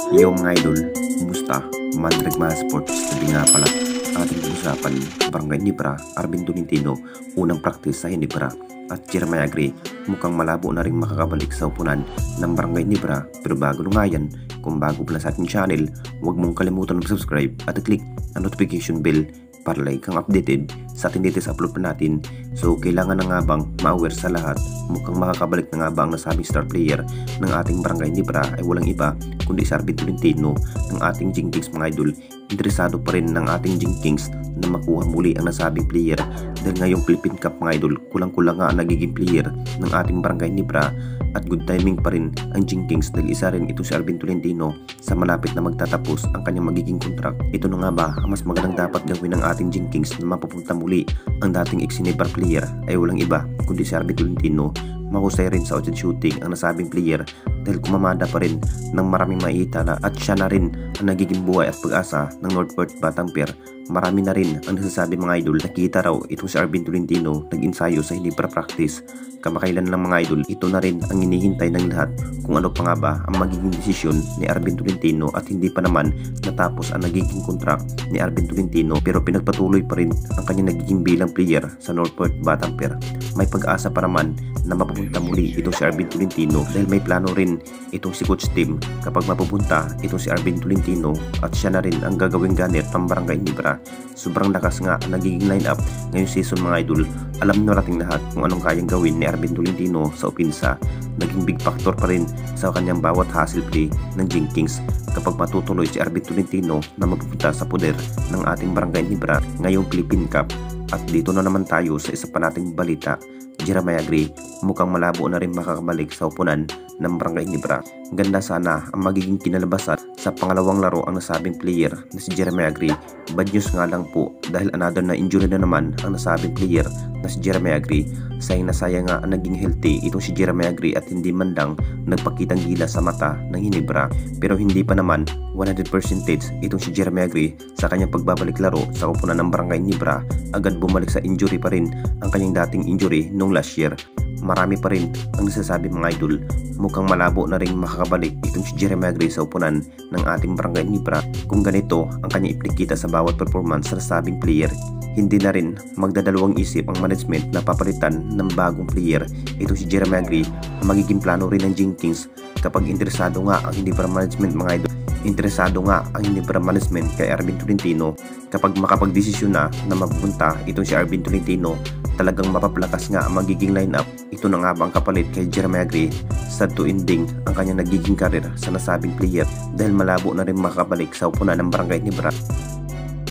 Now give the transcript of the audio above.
Yo mga idol, kumusta? Mandrag mga sports, sabi nga pala ating usapan, Barangay Nibra, Arvin Tolentino, unang practice sa Hinebra at Jeremiah Gray, mukhang malabo na rin makakabalik sa upunan ng Barangay Nibra. Pero bago nga yan, kung bago pala sa ating channel, huwag mong kalimutan mag-subscribe at i-click ang notification bell para like kang updated sa ating latest upload pa natin. So kailangan na nga bang ma-aware sa lahat, mukhang makakabalik na nga ba ang nasabing star player ng ating Barangay Nibra ay walang iba kundi si Arvin Tolentino ng ating Jingkings mga idol. Interesado pa rin ng ating Jingkings na makuha muli ang nasabing player dahil ngayong Philippine Cup mga idol, kulang-kulang nga ang nagiging player ng ating Barangay Nibra at good timing pa rin ang Jingkings dahil isa rin ito si Arvin Tolentino sa malapit na magtatapos ang kanyang magiging contract. Ito na nga ba ang mas magandang dapat gawin ng ating Jingkings na mapupunta muli ang dating ex-Hinebra player ay walang iba kundi si Arvin Tolentino. Mahusay rin sa outlet shooting ang nasabing player dahil kumamada pa rin ng maraming maiitala at siya na rin ang nagiging buhay at pag-asa ng Northport Batangas. Marami na rin ang nasasabi mga idol, nakita raw itong si Arvin Tolentino nag-ensayo sa Hinebra practice. Kamakailan lang mga idol, ito na rin ang hinihintay ng lahat kung ano pa nga ba ang magiging desisyon ni Arvin Tolentino at hindi pa naman natapos ang nagiging contract ni Arvin Tolentino pero pinagpatuloy pa rin ang kanyang nagiging bilang player sa Northport Batangas. May pag-asa pa naman na mapupunta muli itong si Arvin Tolentino dahil may plano rin itong si Coach Tim kapag mapupunta itong si Arvin Tolentino at siya na rin ang gagawing ganit ng Barangay Nibra. Sobrang lakas nga ang nagiging lineup ngayong season mga idol. Alam nyo nating lahat kung anong kayang gawin ni Arvin Tolentino sa opensa. Naging big factor pa rin sa kanyang bawat hustle play ng Jingkings kapag matutuloy si Arvin Tolentino na mapupunta sa poder ng ating Barangay Nibra ngayong Philippine Cup. At dito na naman tayo sa isa pa nating balita. Jeremiah Gray mukhang malabo na rin makakabalik sa upunan ng Barangay Nibra. Ganda sana ang magiging kinalabasan sa pangalawang laro ang nasabing player na si Jeremiah Gray. Bad news nga lang po dahil another na injury na naman ang nasabing player na si Jeremiah Gray. Sayang na sayang nga ang naging healthy itong si Jeremiah Gray at hindi man lang nagpakitang gila sa mata ng Hinebra. Pero hindi pa naman 100% itong si Jeremiah Gray sa kanyang pagbabalik laro sa upunan ng Barangay Nibra. Agad bumalik sa injury pa rin ang kanyang dating injury nung last year. Marami pa rin ang nasasabi mga idol, mukhang malabo na rin makakabalik itong si Jeremiah Gray sa upunan ng ating Barangay Nibra kung ganito ang kanyang iplikita sa bawat performance sa nasabing player. Hindi na rin magdadalawang isip ang management na papalitan ng bagong player itong si Jeremiah Gray. Magiging plano rin ng Jingkings kapag interesado nga ang Hinebra management mga idol. Interesado nga ang Hinebra management kay Arvin Tolentino kapag makapagdesisyon na mapupunta itong si Arvin Tolentino. Talagang mapaplakas nga ang magiging lineup. Ito na nga bang kapalit kay Jeremiah Gray sad to ending ang kanyang nagiging karir sa nasabing player dahil malabo na rin makabalik sa upunan ng Barangay Nibra.